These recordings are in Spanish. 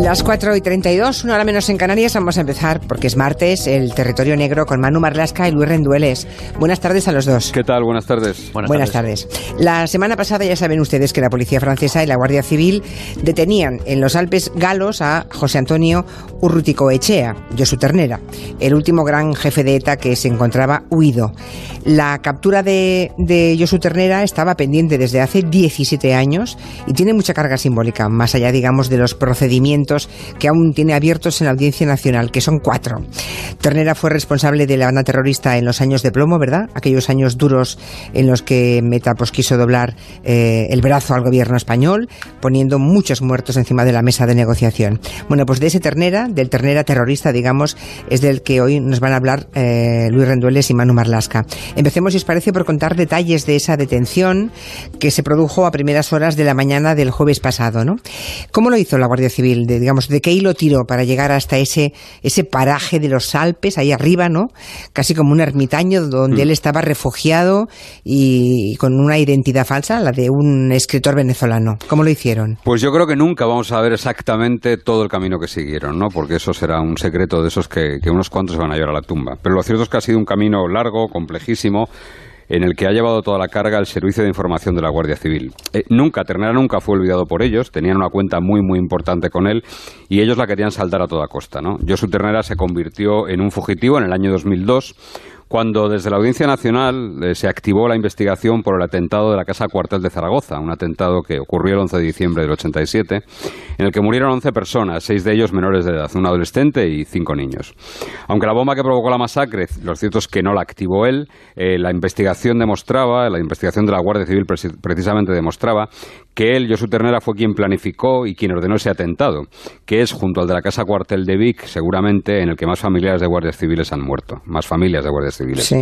Las 4:32, una hora menos en Canarias. Vamos a empezar, porque es martes, el Territorio Negro con Manu Marlasca y Luis Rendueles. Buenas tardes a los dos. ¿Qué tal? Buenas tardes. Buenas tardes. La semana pasada ya saben ustedes que la Policía Francesa y la Guardia Civil detenían en los Alpes galos a José Antonio Urruticoechea, Josu Ternera, el último gran jefe de ETA que se encontraba huido. La captura de Josu Ternera estaba pendiente desde hace 17 años y tiene mucha carga simbólica, más allá, digamos, de los procedimientos que aún tiene abiertos en la Audiencia Nacional, que son 4. Ternera fue responsable de la banda terrorista en los años de plomo, ¿verdad? Aquellos años duros en los que Meta quiso doblar el brazo al gobierno español, poniendo muchos muertos encima de la mesa de negociación. Bueno, pues de ese Ternera, del Ternera terrorista, digamos, es del que hoy nos van a hablar Luis Rendueles y Manu Marlasca. Empecemos, si os parece, por contar detalles de esa detención que se produjo a primeras horas de la mañana del jueves pasado, ¿no? ¿Cómo lo hizo la Guardia Civil? ¿De qué hilo tiró para llegar hasta ese paraje de los Alpes, ahí arriba, ¿no? Casi como un ermitaño donde él estaba refugiado y con una identidad falsa, la de un escritor venezolano. ¿Cómo lo hicieron? Pues yo creo que nunca vamos a ver exactamente todo el camino que siguieron, ¿no? Porque eso será un secreto de esos que unos cuantos se van a llevar a la tumba. Pero lo cierto es que ha sido un camino largo, complejísimo, en el que ha llevado toda la carga el Servicio de Información de la Guardia Civil. Ternera nunca fue olvidado por ellos, tenían una cuenta muy, muy importante con él y ellos la querían saldar a toda costa, ¿no? Josu Ternera se convirtió en un fugitivo en el año 2002, cuando desde la Audiencia Nacional se activó la investigación por el atentado de la Casa Cuartel de Zaragoza, un atentado que ocurrió el 11 de diciembre del 87, en el que murieron 11 personas, 6 de ellos menores de edad, un adolescente y 5 niños. Aunque la bomba que provocó la masacre, lo cierto es que no la activó él, la investigación de la Guardia Civil precisamente demostraba que él, Josu Ternera, fue quien planificó y quien ordenó ese atentado, que es, junto al de la Casa Cuartel de Vic, seguramente en el que más familiares de guardias civiles han muerto, más familias de guardias civiles. Sí.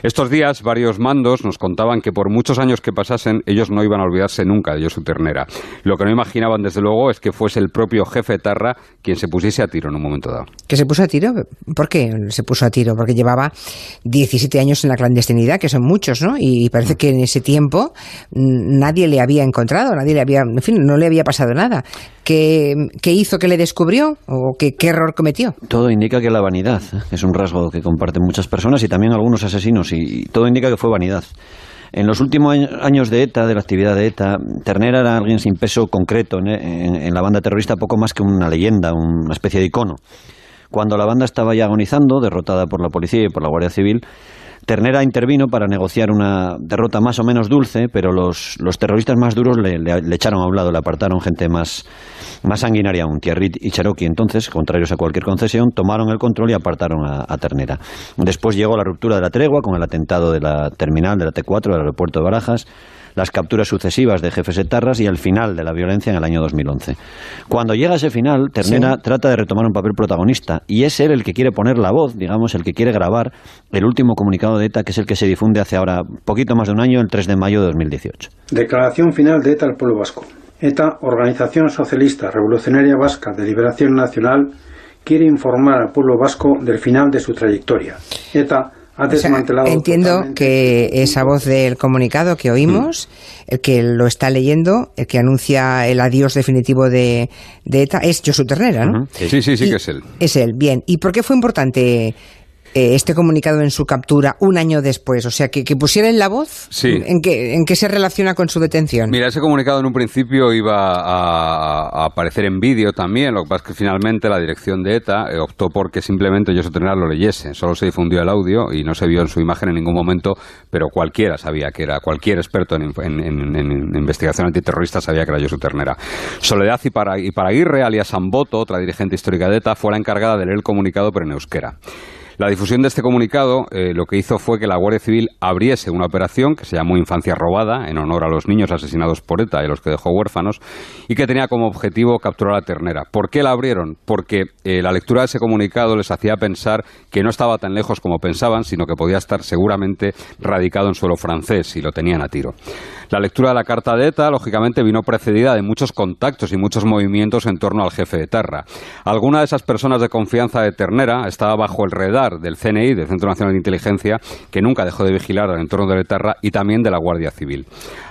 Estos días, varios mandos nos contaban que por muchos años que pasasen, ellos no iban a olvidarse nunca de Josu Ternera. Lo que no imaginaban, desde luego, es que fuese el propio jefe etarra quien se pusiese a tiro en un momento dado. ¿Que se puso a tiro? ¿Por qué se puso a tiro? Porque llevaba 17 años en la clandestinidad, que son muchos, ¿no? Y parece que en ese tiempo nadie le había encontrado, no le había pasado nada. ¿Qué hizo que le descubrió? ¿O qué error cometió? Todo indica que la vanidad es un rasgo que comparten muchas personas y también algunos asesinos, y todo indica que fue vanidad. En los últimos años de ETA, de la actividad de ETA, Ternera era alguien sin peso concreto en la banda terrorista, poco más que una leyenda, una especie de icono. Cuando la banda estaba ya agonizando, derrotada por la policía y por la Guardia Civil, Ternera intervino para negociar una derrota más o menos dulce, pero los terroristas más duros le echaron a un lado, le apartaron gente más sanguinaria aún. Thierry y Cherokee, entonces, contrarios a cualquier concesión, tomaron el control y apartaron a Ternera. Después llegó la ruptura de la tregua con el atentado de la terminal de la T4 del aeropuerto de Barajas, las capturas sucesivas de jefes etarras y el final de la violencia en el año 2011. Cuando llega ese final, Ternera trata de retomar un papel protagonista y es él el que quiere poner la voz, digamos, el que quiere grabar el último comunicado de ETA, que es el que se difunde hace ahora poquito más de un año, el 3 de mayo de 2018. Declaración final de ETA al pueblo vasco. ETA, Organización Socialista Revolucionaria Vasca de Liberación Nacional, quiere informar al pueblo vasco del final de su trayectoria. ETA ha desmantelado. Entiendo que esa voz del comunicado que oímos, el que lo está leyendo, el que anuncia el adiós definitivo de ETA, es Josu Ternera, ¿no? Sí, que es él. Es él, bien. ¿Y por qué fue importante este comunicado en su captura un año después? O sea, que pusieran la voz. Sí. ¿En qué se relaciona con su detención? Mira, ese comunicado en un principio iba a aparecer en vídeo también. Lo que pasa es que finalmente la dirección de ETA optó por que simplemente Josu Ternera lo leyese. Solo se difundió el audio y no se vio en su imagen en ningún momento, pero cualquiera sabía que era, cualquier experto en investigación antiterrorista sabía que era Josu Ternera. Soledad Iparaguirre, alias Samboto, otra dirigente histórica de ETA, fue la encargada de leer el comunicado, pero en euskera. La difusión de este comunicado lo que hizo fue que la Guardia Civil abriese una operación que se llamó Infancia Robada, en honor a los niños asesinados por ETA y a los que dejó huérfanos, y que tenía como objetivo capturar a Ternera. ¿Por qué la abrieron? Porque la lectura de ese comunicado les hacía pensar que no estaba tan lejos como pensaban, sino que podía estar seguramente radicado en suelo francés, y lo tenían a tiro. La lectura de la carta de ETA, lógicamente, vino precedida de muchos contactos y muchos movimientos en torno al jefe de Etarra. Alguna de esas personas de confianza de Ternera estaba bajo el radar radar del CNI, del Centro Nacional de Inteligencia, que nunca dejó de vigilar al entorno del Etarra, y también de la Guardia Civil.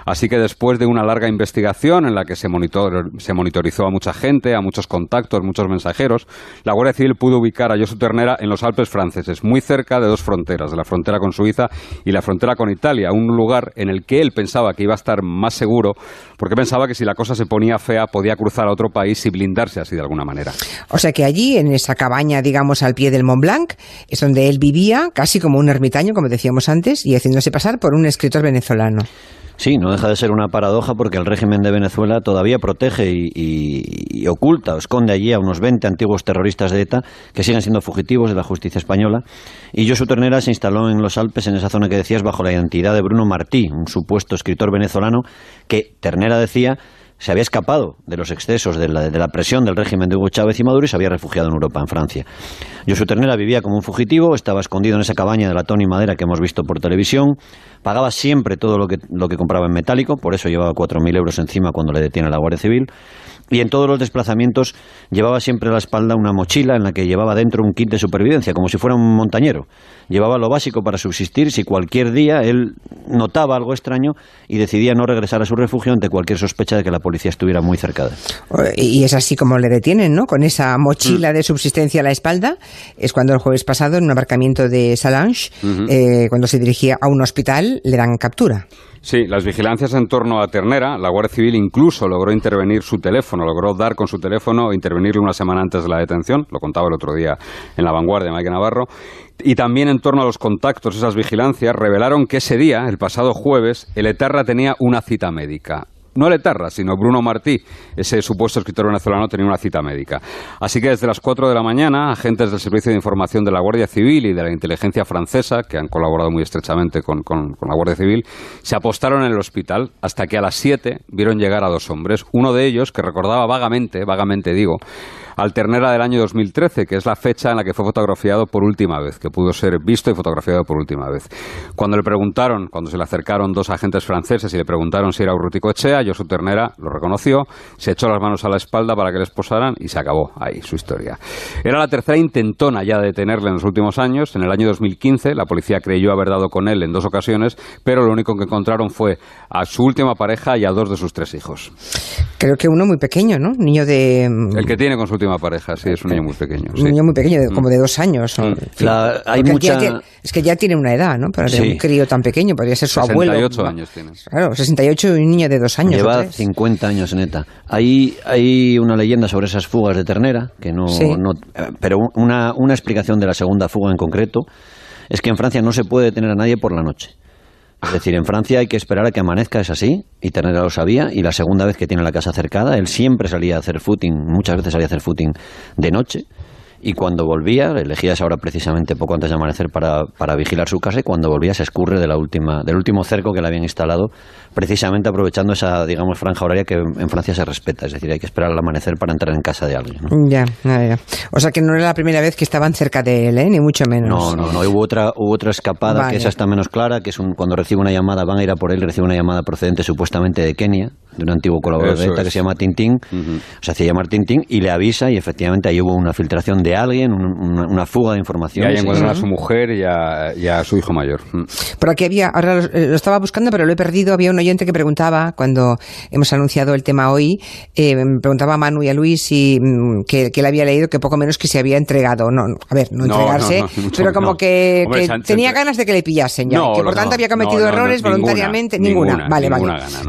Así que después de una larga investigación en la que se monitorizó a mucha gente, a muchos contactos, muchos mensajeros, la Guardia Civil pudo ubicar a Josu Ternera en los Alpes franceses, muy cerca de dos fronteras, de la frontera con Suiza y la frontera con Italia, un lugar en el que él pensaba que iba a estar más seguro, porque pensaba que si la cosa se ponía fea podía cruzar a otro país y blindarse así de alguna manera. O sea que allí, en esa cabaña, digamos, al pie del Mont Blanc, es donde él vivía, casi como un ermitaño, como decíamos antes, y haciéndose pasar por un escritor venezolano. Sí, no deja de ser una paradoja porque el régimen de Venezuela todavía protege y oculta o esconde allí a unos 20 antiguos terroristas de ETA que siguen siendo fugitivos de la justicia española. Y Josu Ternera se instaló en los Alpes, en esa zona que decías, bajo la identidad de Bruno Martí, un supuesto escritor venezolano que Ternera decía se había escapado de los excesos de la presión del régimen de Hugo Chávez y Maduro y se había refugiado en Europa, en Francia. Josu Ternera vivía como un fugitivo, estaba escondido en esa cabaña de latón y madera que hemos visto por televisión, pagaba siempre todo lo que compraba en metálico, por eso llevaba 4.000 euros encima cuando le detiene la Guardia Civil, y en todos los desplazamientos llevaba siempre a la espalda una mochila en la que llevaba dentro un kit de supervivencia, como si fuera un montañero. Llevaba lo básico para subsistir si cualquier día él notaba algo extraño y decidía no regresar a su refugio ante cualquier sospecha de que la policía estuviera muy cerca de él. Y es así como le detienen, ¿no? Con esa mochila de subsistencia a la espalda. Es cuando el jueves pasado, en un aparcamiento de Salange, cuando se dirigía a un hospital, le dan captura. Sí, las vigilancias en torno a Ternera, la Guardia Civil incluso logró intervenir su teléfono, logró dar con su teléfono e intervenirle una semana antes de la detención, lo contaba el otro día en La Vanguardia, Mike Navarro, y también en torno a los contactos, esas vigilancias, revelaron que ese día, el pasado jueves, el Etarra tenía una cita médica. No el Etarra, sino Bruno Martí, ese supuesto escritor venezolano, tenía una cita médica. Así que desde las 4 de la mañana, agentes del Servicio de Información de la Guardia Civil y de la Inteligencia francesa, que han colaborado muy estrechamente con la Guardia Civil, se apostaron en el hospital hasta que a las 7 vieron llegar a dos hombres. Uno de ellos, que recordaba vagamente digo, al Ternera del año 2013, que es la fecha en la que fue fotografiado por última vez, que pudo ser visto y fotografiado por última vez. Cuando se le acercaron dos agentes franceses y le preguntaron si era Urruti Coechea, Josu Ternera lo reconoció, se echó las manos a la espalda para que les posaran y se acabó ahí su historia. Era la tercera intentona ya de detenerle en los últimos años. En el año 2015 la policía creyó haber dado con él en 2 ocasiones, pero lo único que encontraron fue a su última pareja y a 2 de sus 3 hijos. Creo que uno muy pequeño, ¿no? Niño de... El que tiene con su última pareja, sí, es un niño muy pequeño. Un niño muy pequeño, como de 2 años. Hay mucha... Es que ya tiene una edad, ¿no? Pero de un crío tan pequeño, podría ser su 68 abuelo. 68 años tienes. Claro, 68 y un niño de 2 años. Lleva 50 años en ETA. Hay una leyenda sobre esas fugas de Ternera, que pero una explicación de la segunda fuga en concreto es que en Francia no se puede detener a nadie por la noche. Es decir, en Francia hay que esperar a que amanezca, es así, y Ternera lo sabía, y la segunda vez que tiene la casa cercada, él siempre salía a hacer footing, muchas veces salía a hacer footing de noche, y cuando volvía, elegía esa hora precisamente poco antes de amanecer para vigilar su casa, y cuando volvía se escurre del último cerco que le habían instalado, precisamente aprovechando esa, digamos, franja horaria que en Francia se respeta, es decir, hay que esperar al amanecer para entrar en casa de alguien, ¿no? Ya. O sea que no era la primera vez que estaban cerca de él, ¿eh? Ni mucho menos. No, hubo otra escapada, vale, que esa está menos clara, que es cuando recibe una llamada, van a ir a por él, recibe una llamada procedente supuestamente de Kenia, de un antiguo colaborador de ETA que se llama Tintín, se hacía llamar Tintín, y le avisa, y efectivamente ahí hubo una filtración de alguien, una fuga de información. Y ahí encuentran a su mujer y a su hijo mayor. Por aquí ahora lo estaba buscando, pero lo he perdido, había un oyente que preguntaba, cuando hemos anunciado el tema hoy, preguntaba a Manu y a Luis que él había leído que poco menos que se había entregado. No entregarse, pero como que tenía ganas de que le pillasen ya, que por tanto había cometido errores voluntariamente. Ninguna. Vale.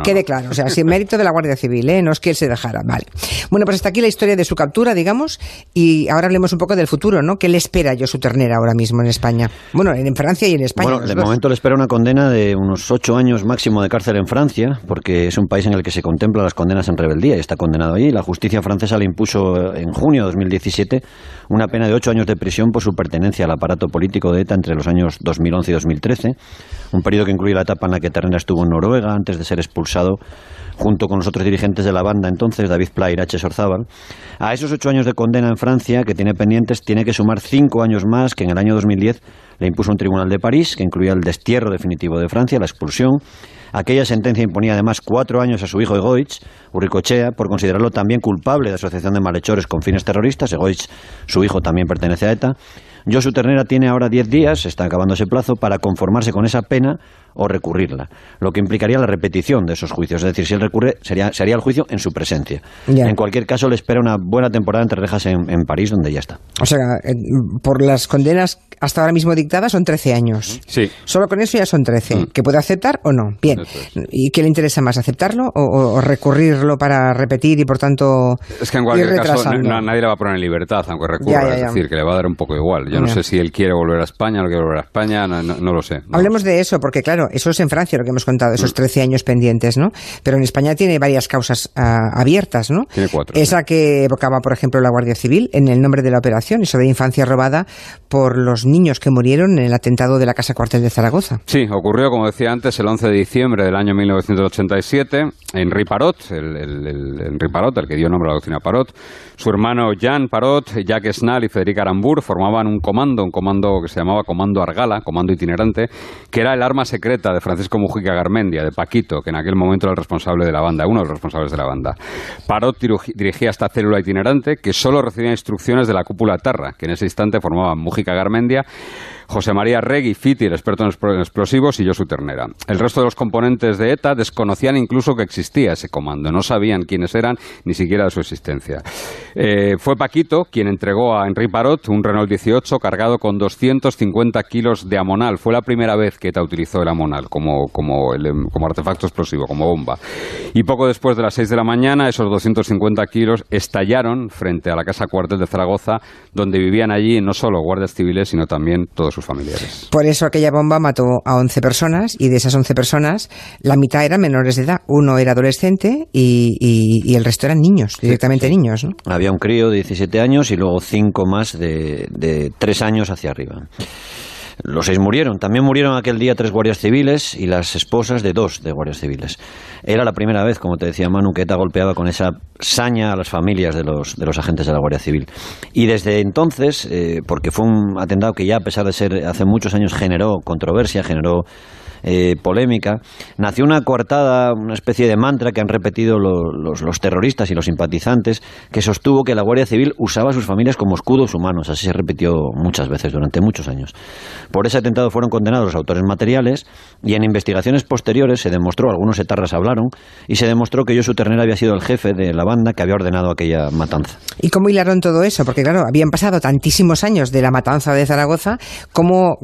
Quede claro, o sea, sin mérito de la Guardia Civil, no es que él se dejara. Vale. Bueno, pues hasta aquí la historia de su captura, digamos, y ahora hablemos un poco del futuro, ¿no? ¿Qué le espera a Josu Ternera ahora mismo en España? Bueno, en Francia y en España. Bueno, de momento le espera una condena de unos 8 años máximo de cárcel en Francia, porque es un país en el que se contempla las condenas en rebeldía y está condenado allí. La justicia francesa le impuso en junio de 2017 una pena de 8 años de prisión por su pertenencia al aparato político de ETA entre los años 2011 y 2013, un periodo que incluye la etapa en la que Ternera estuvo en Noruega antes de ser expulsado junto con los otros dirigentes de la banda entonces, David Pla y Irache Sorzábal. A esos 8 años de condena en Francia que tiene pendientes, tiene que sumar 5 años más que en el año 2010 le impuso un tribunal de París, que incluía el destierro definitivo de Francia, la expulsión. Aquella sentencia imponía además 4 años a su hijo Egoitz, Urruti Coechea, por considerarlo también culpable de asociación de malhechores con fines terroristas. Egoitz, su hijo, también pertenece a ETA. Josu Ternera tiene ahora 10 días, está acabando ese plazo, para conformarse con esa pena o recurrirla, lo que implicaría la repetición de esos juicios. Es decir, si él recurre, se haría el juicio en su presencia. Ya. En cualquier caso, le espera una buena temporada entre rejas en París, donde ya está. O sea, por las condenas hasta ahora mismo dictadas son 13 años. Sí. Solo con eso ya son 13. ¿Que puede aceptar o no? Bien. ¿Y qué le interesa más, aceptarlo o recurrirlo para repetir y por tanto es que en cualquier caso nadie le va a poner en libertad aunque recurra, es decir, que le va a dar un poco igual. Yo no sé si él quiere volver a España o no quiere volver a España, no lo sé. Hablemos de eso, porque claro, eso es en Francia lo que hemos contado, esos 13 años pendientes, ¿no? Pero en España tiene varias causas abiertas, ¿no? Tiene 4. Esa que evocaba, por ejemplo, la Guardia Civil en el nombre de la operación, eso de infancia robada por los niños que murieron en el atentado de la Casa Cuartel de Zaragoza. Sí, ocurrió, como decía antes, el 11 de diciembre del año 1987. Henri Parot, Henri Parot, el que dio nombre a la doctrina Parot, su hermano Jean Parot, Jacques Snall y Frédéric Arambur formaban un comando que se llamaba Comando Argala, comando itinerante, que era el arma secreta de Francisco Mujica Garmendia, de Paquito, que en aquel momento era el responsable de la banda, uno de los responsables de la banda. Parot dirigía esta célula itinerante que solo recibía instrucciones de la cúpula Tarra, que en ese instante formaban Mujica Garmendia, José María Regui Fiti, el experto en explosivos, y Josu Ternera. El resto de los componentes de ETA desconocían incluso que existía ese comando, no sabían quiénes eran, ni siquiera de su existencia. Fue Paquito quien entregó a Henri Parot un Renault 18 cargado con 250 kilos de amonal. Fue la primera vez que ETA utilizó el amonal como artefacto explosivo, como bomba. Y poco después de las 6 de la mañana, esos 250 kilos estallaron frente a la Casa Cuartel de Zaragoza, donde vivían allí no solo guardias civiles, sino también todos sus familiares. Por eso aquella bomba mató a 11 personas y de esas 11 personas la mitad eran menores de edad. Uno era adolescente y el resto eran niños, directamente sí. Niños, ¿no? Había un crío de 17 años y luego 5 más de 3 años hacia arriba. Los 6 murieron. También murieron aquel día 3 guardias civiles y las esposas de 2 de guardias civiles. Era la primera vez, como te decía Manu, que ETA golpeaba con esa saña a las familias de los agentes de la Guardia Civil. Y desde entonces, porque fue un atentado que ya, a pesar de ser hace muchos años, generó controversia, generó polémica, nació una coartada, una especie de mantra que han repetido los terroristas y los simpatizantes, que sostuvo que la Guardia Civil usaba a sus familias como escudos humanos. Así se repitió muchas veces durante muchos años. Por ese atentado fueron condenados los autores materiales y en investigaciones posteriores se demostró, algunos etarras hablaron, y se demostró que Josu Ternera había sido el jefe de la banda que había ordenado aquella matanza. ¿Y cómo hilaron todo eso? Porque claro, habían pasado tantísimos años de la matanza de Zaragoza, ¿cómo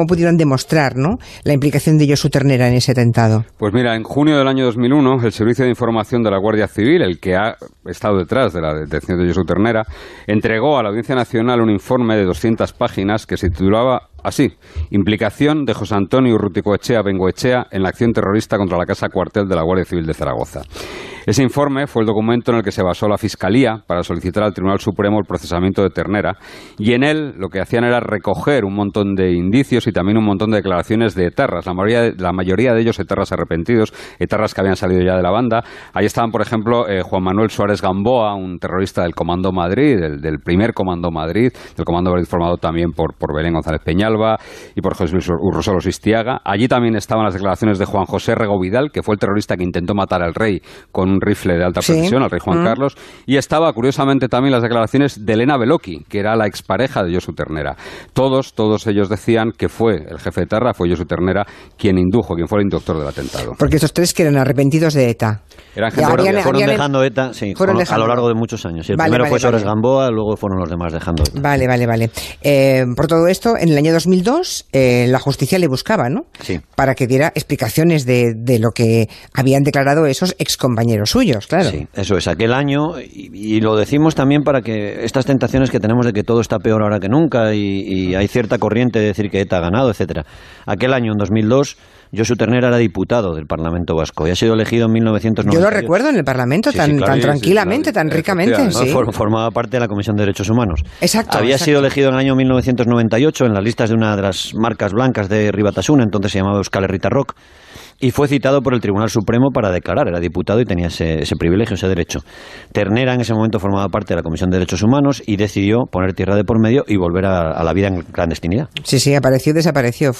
pudieron demostrar, ¿no?, la implicación de Josu Ternera en ese atentado? Pues mira, en junio del año 2001, el Servicio de Información de la Guardia Civil, el que ha estado detrás de la detención de Josu Ternera, entregó a la Audiencia Nacional un informe de 200 páginas que se titulaba así: implicación de José Antonio Urruticoechea Bengoechea en la acción terrorista contra la Casa Cuartel de la Guardia Civil de Zaragoza. Ese informe fue el documento en el que se basó la Fiscalía para solicitar al Tribunal Supremo el procesamiento de Ternera, y en él lo que hacían era recoger un montón de indicios y también un montón de declaraciones de etarras, la mayoría de ellos etarras arrepentidos, etarras que habían salido ya de la banda. Ahí estaban, por ejemplo, Juan Manuel Suárez Gamboa, un terrorista del Comando Madrid, del primer Comando Madrid, del Comando Madrid formado también por Belén González Peñalba y por José Luis Urrosolos Istiaga. Allí también estaban las declaraciones de Juan José Rego Vidal, que fue el terrorista que intentó matar al rey con un rifle de alta precisión, al rey Juan Carlos, y estaba, curiosamente, también las declaraciones de Elena Beloki, que era la expareja de Josu Ternera. Todos ellos decían que fue el jefe de ETA, fue Josu Ternera quien fue el inductor del atentado. Porque estos 3 que eran arrepentidos de ETA. Fueron dejando ETA, sí, a lo largo de muchos años. El primero fue Suárez Gamboa, luego fueron los demás dejando ETA. Vale. Por todo esto, en el año 2002, la justicia le buscaba, ¿no? Sí. Para que diera explicaciones de lo que habían declarado esos excompañeros suyos, claro. Sí, eso es, aquel año, y lo decimos también para que estas tentaciones que tenemos de que todo está peor ahora que nunca y hay cierta corriente de decir que ETA ha ganado, etcétera. Aquel año, en 2002, Josu Ternera era diputado del Parlamento Vasco y ha sido elegido en 1998. Yo lo recuerdo en el Parlamento, tan tranquilamente, tan ricamente. Sí. Formaba parte de la Comisión de Derechos Humanos. Exacto. Había sido elegido en el año 1998 en las listas de una de las marcas blancas de Ribatasuna, entonces se llamaba Euskal Herritarrok. y fue citado por el Tribunal Supremo para declarar. Era diputado y tenía ese privilegio, ese derecho. Ternera en ese momento formaba parte de la Comisión de Derechos Humanos y decidió poner tierra de por medio y volver a la vida en clandestinidad. Sí, apareció y desapareció.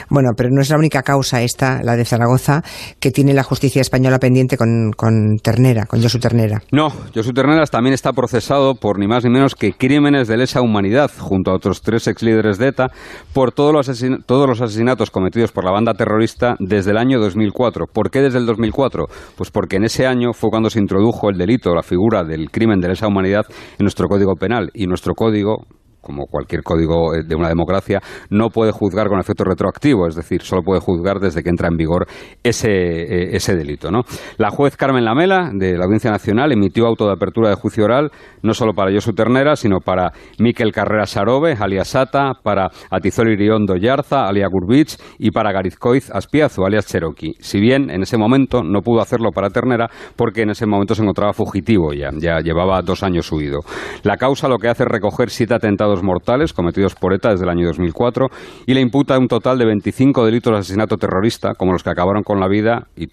Bueno, pero no es la única causa esta, la de Zaragoza, que tiene la justicia española pendiente con Ternera, con Josu Ternera. No, Josu Ternera también está procesado por ni más ni menos que crímenes de lesa humanidad, junto a otros 3 exlíderes de ETA, por todos los asesinatos cometidos por la banda terrorista desde el año 2004. ¿Por qué desde el 2004? Pues porque en ese año fue cuando se introdujo el delito, la figura del crimen de lesa humanidad en nuestro Código Penal. Y nuestro código, como cualquier código de una democracia, no puede juzgar con efecto retroactivo, es decir, solo puede juzgar desde que entra en vigor ese delito, ¿no? La juez Carmen Lamela, de la Audiencia Nacional, emitió auto de apertura de juicio oral, no solo para Josu Ternera, sino para Mikel Carrera Sarobe, alias Sata, para Atizol Iriondo Yarza, alias Gurbich, y para Garizkoiz Aspiazu, alias Cherokee. Si bien en ese momento no pudo hacerlo para Ternera, porque en ese momento se encontraba fugitivo ya llevaba 2 años huido. La causa lo que hace es recoger 7 atentados mortales cometidos por ETA desde el año 2004 y le imputa un total de 25 delitos de asesinato terrorista, como los que acabaron con la vida. Y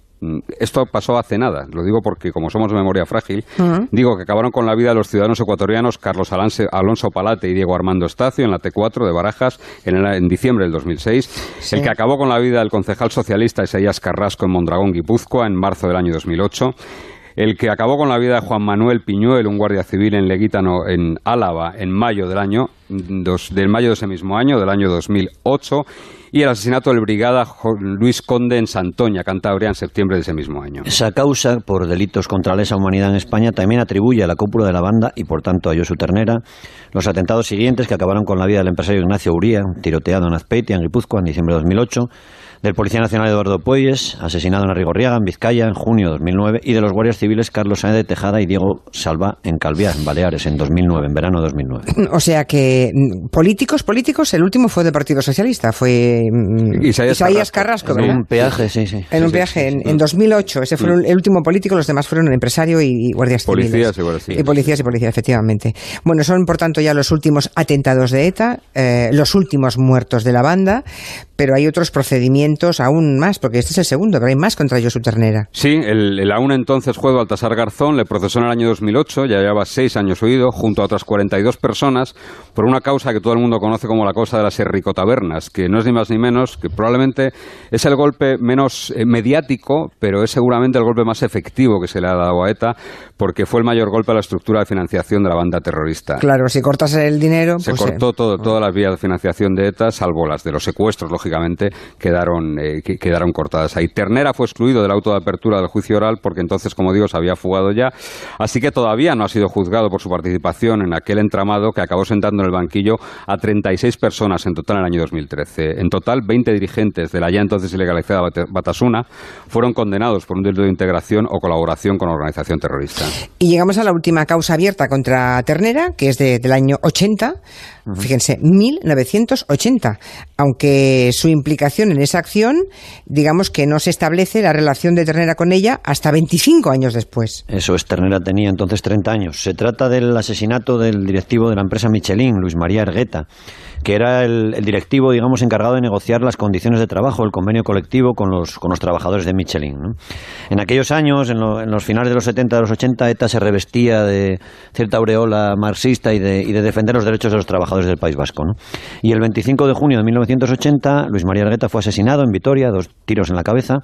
esto pasó hace nada, lo digo porque como somos de memoria frágil, digo que acabaron con la vida de los ciudadanos ecuatorianos Carlos Alonso Palate y Diego Armando Estacio en la T4 de Barajas en diciembre del 2006, sí. El que acabó con la vida del concejal socialista Isaías Carrasco en Mondragón, Guipúzcoa, en marzo del año 2008, el que acabó con la vida de Juan Manuel Piñuel, un guardia civil en Leguítano, en Álava, en mayo de ese mismo año, del año 2008, y el asesinato del brigada Luis Conde en Santoña, Cantabria, en septiembre de ese mismo año. Esa causa por delitos contra la lesa humanidad en España también atribuye a la cúpula de la banda y por tanto a Josu Ternera los atentados siguientes que acabaron con la vida del empresario Ignacio Uría, tiroteado en Azpeitia, en Guipúzcoa, en diciembre de 2008, del Policía Nacional Eduardo Puelles, asesinado en Arrigorriaga, en Vizcaya, en junio de 2009, y de los guardias civiles Carlos Sáenz de Tejada y Diego Salvá en Calviá, en Baleares, en 2009, en verano de 2009. O sea que políticos, el último fue del Partido Socialista, fue Isaías Carrasco, ¿verdad? En un peaje, sí. En un peaje, en 2008, ese fue el último político, los demás fueron el empresario y guardias civiles. Policías y policías, efectivamente. Bueno, son por tanto ya los últimos atentados de ETA, los últimos muertos de la banda, pero hay otros procedimientos aún más, porque este es el segundo, pero hay más contra Josu Ternera. Sí, el aún entonces juez Baltasar Garzón le procesó en el año 2008, ya llevaba 6 años huido, junto a otras 42 personas, por una causa que todo el mundo conoce como la causa de las Herricotabernas, que no es ni más ni menos, que probablemente es el golpe menos mediático, pero es seguramente el golpe más efectivo que se le ha dado a ETA, porque fue el mayor golpe a la estructura de financiación de la banda terrorista. Claro, si cortas el dinero... Se cortó todas las vías de financiación de ETA, salvo las de los secuestros, lógicamente, quedaron cortadas ahí. Ternera fue excluido del auto de apertura del juicio oral porque entonces, como digo, se había fugado ya, así que todavía no ha sido juzgado por su participación en aquel entramado que acabó sentando en el banquillo a 36 personas en total en el año 2013. En total, 20 dirigentes de la ya entonces ilegalizada Batasuna fueron condenados por un delito de integración o colaboración con organización terrorista. Y llegamos a la última causa abierta contra Ternera, que es del año 80, fíjense, 1980, aunque su implicación en esa acción, digamos que no se establece la relación de Ternera con ella hasta 25 años después. Eso es, Ternera tenía entonces 30 años. Se trata del asesinato del directivo de la empresa Michelin, Luis María Ergueta, que era el directivo, digamos, encargado de negociar las condiciones de trabajo, el convenio colectivo con los trabajadores de Michelin, ¿no? En aquellos años, en los finales de los 70, de los 80, ETA se revestía de cierta aureola marxista y de defender los derechos de los trabajadores del País Vasco, ¿no? Y el 25 de junio de 1980, Luis María Ergueta fue asesinado en Vitoria, 2 tiros en la cabeza.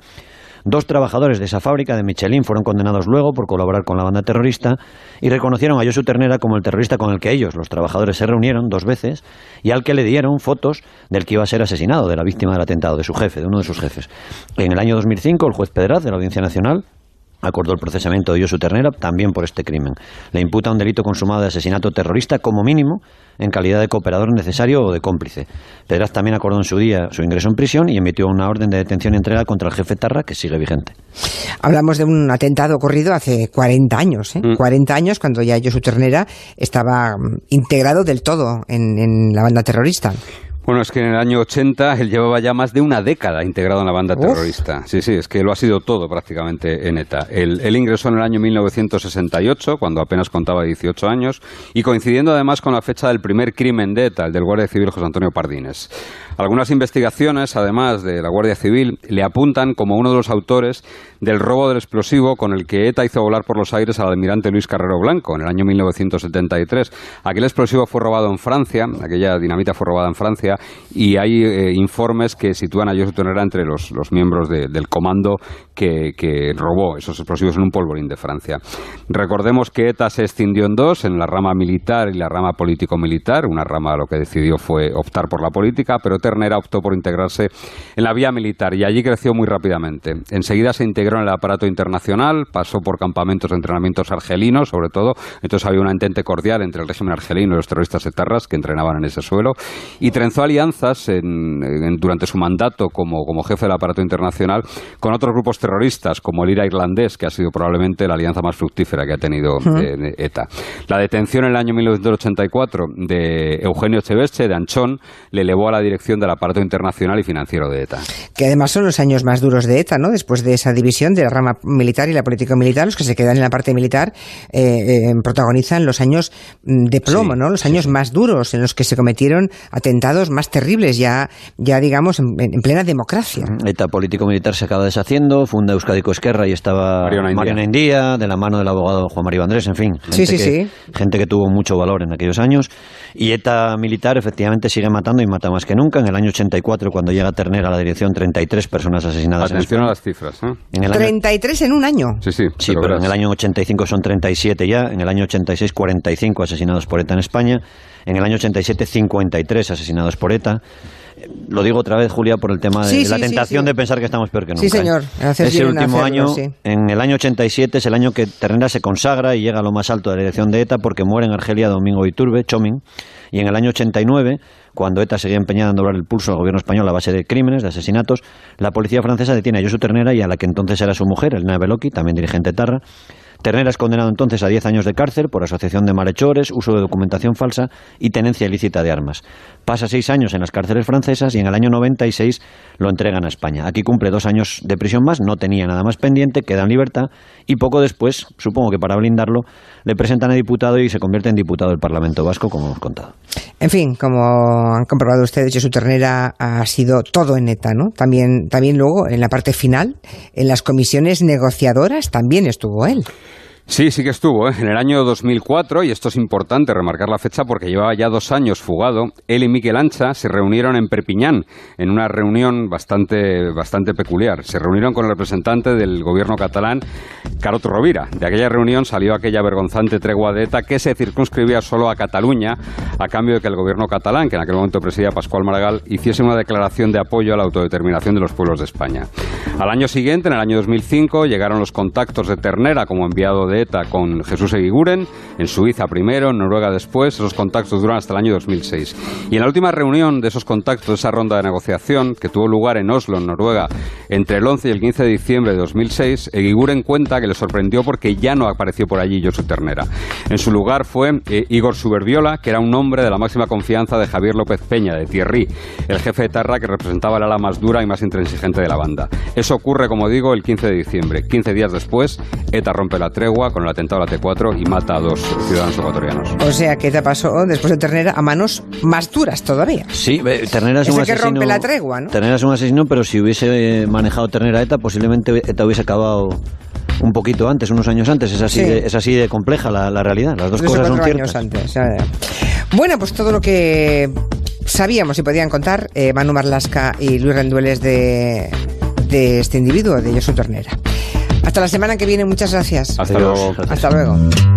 2 trabajadores de esa fábrica de Michelin fueron condenados luego por colaborar con la banda terrorista y reconocieron a Josu Ternera como el terrorista con el que ellos, los trabajadores, se reunieron 2 veces y al que le dieron fotos del que iba a ser asesinado, de la víctima del atentado, de su jefe, de uno de sus jefes. En el año 2005, el juez Pedraz de la Audiencia Nacional acordó el procesamiento de Josu Ternera también por este crimen. Le imputa un delito consumado de asesinato terrorista como mínimo en calidad de cooperador necesario o de cómplice. Pedraz también acordó en su día su ingreso en prisión y emitió una orden de detención y entrega contra el jefe Tarra que sigue vigente. Hablamos de un atentado ocurrido hace 40 años, 40 años cuando ya Josu Ternera estaba integrado del todo en la banda terrorista. Bueno, es que en el año 80 él llevaba ya más de una década integrado en la banda terrorista. Sí, es que lo ha sido todo prácticamente en ETA. Él ingresó en el año 1968, cuando apenas contaba 18 años, y coincidiendo además con la fecha del primer crimen de ETA, el del guardia civil José Antonio Pardines. Algunas investigaciones, además de la Guardia Civil, le apuntan como uno de los autores del robo del explosivo con el que ETA hizo volar por los aires al almirante Luis Carrero Blanco en el año 1973. Aquel explosivo fue robado en Francia, aquella dinamita fue robada en Francia, y hay informes que sitúan a Josu Ternera entre los miembros del comando que robó esos explosivos en un polvorín de Francia. Recordemos que ETA se escindió en dos, en la rama militar y la rama político-militar. Una rama lo que decidió fue optar por la política, pero Ternera optó por integrarse en la vía militar y allí creció muy rápidamente. Enseguida se integró en el aparato internacional, pasó por campamentos de entrenamientos argelinos, sobre todo. Entonces había un entente cordial entre el régimen argelino y los terroristas etarras que entrenaban en ese suelo, y trenzó alianzas durante su mandato como jefe del aparato internacional con otros grupos terroristas, como el IRA irlandés, que ha sido probablemente la alianza más fructífera que ha tenido ETA. La detención en el año 1984 de Eugenio Echeverche, de Anchón, le elevó a la dirección del aparato internacional y financiero de ETA. Que además son los años más duros de ETA, ¿no? Después de esa división de la rama militar y la político-militar, los que se quedan en la parte militar protagonizan los años de plomo, ¿no? Los años más duros en los que se cometieron atentados más terribles, ya digamos, en plena democracia. ETA político-militar se acaba deshaciendo, funda Euskadiko Ezkerra y estaba Mariana India, de la mano del abogado Juan María Andrés, en fin. Gente que tuvo mucho valor en aquellos años. Y ETA militar efectivamente sigue matando y mata más que nunca. En el año 84, cuando llega Ternera a la dirección, 33 personas asesinadas. Atención a las cifras, ¿eh? 33 en un año. Sí, pero en el año 85 son 37 ya. En el año 86, 45 asesinados por ETA en España. En el año 87, 53 asesinados por ETA. Lo digo otra vez, Julia, por el tema de la tentación de pensar que estamos peor que nunca. Sí, señor. Es el último año, en el año 87, es el año que Ternera se consagra y llega a lo más alto de la dirección de ETA porque muere en Argelia Domingo Iturbe, Chomin. Y en el año 89, cuando ETA seguía empeñada en doblar el pulso al gobierno español a base de crímenes, de asesinatos, la policía francesa detiene a Josu Ternera y a la que entonces era su mujer, Elena Beloki, también dirigente etarra. Ternera es condenado entonces a 10 años de cárcel por asociación de malhechores, uso de documentación falsa y tenencia ilícita de armas. Pasa 6 años en las cárceles francesas y en el año 96 lo entregan a España. Aquí cumple 2 años de prisión más, no tenía nada más pendiente, queda en libertad y poco después, supongo que para blindarlo, le presentan a diputado y se convierte en diputado del Parlamento Vasco, como hemos contado. En fin, como han comprobado ustedes, Josu Ternera ha sido todo en ETA, ¿no? También luego, en la parte final, en las comisiones negociadoras, también estuvo él. Sí que estuvo, en el año 2004, y esto es importante remarcar la fecha porque llevaba ya 2 años fugado. Él y Miquel Ancha se reunieron en Perpiñán en una reunión bastante peculiar. Se reunieron con el representante del gobierno catalán, Carod Rovira. De aquella reunión salió aquella vergonzante tregua de ETA que se circunscribía solo a Cataluña a cambio de que el gobierno catalán, que en aquel momento presidía Pascual Maragall, hiciese una declaración de apoyo a la autodeterminación de los pueblos de España. Al año siguiente, en el año 2005, llegaron los contactos de Ternera como enviado de ETA con Jesús Eguiguren, en Suiza primero, en Noruega después. Esos contactos duran hasta el año 2006. Y en la última reunión de esos contactos, de esa ronda de negociación que tuvo lugar en Oslo, en Noruega, entre el 11 y el 15 de diciembre de 2006, Eguiguren cuenta que le sorprendió porque ya no apareció por allí Josu Ternera. En su lugar fue Igor Suberbiola, que era un hombre de la máxima confianza de Javier López Peña, de Thierry, el jefe de etarra que representaba el ala más dura y más intransigente de la banda. Eso ocurre, como digo, el 15 de diciembre. 15 días después, ETA rompe la tregua con el atentado a la T4 y mata a 2 ciudadanos ecuatorianos. O sea, que ETA pasó, después de Ternera, a manos más duras todavía. Sí, Ternera es un asesino. Que rompe la tregua, ¿no? Ternera es un asesino, pero si hubiese manejado Ternera ETA, posiblemente ETA hubiese acabado un poquito antes, unos años antes. Es así de compleja la realidad. Las dos cosas son ciertas. Años antes. Bueno, pues todo lo que sabíamos y podían contar Manu Marlasca y Luis Rendueles de este individuo, de Josu Ternera. Hasta la semana que viene, muchas gracias. Hasta luego. Hasta luego.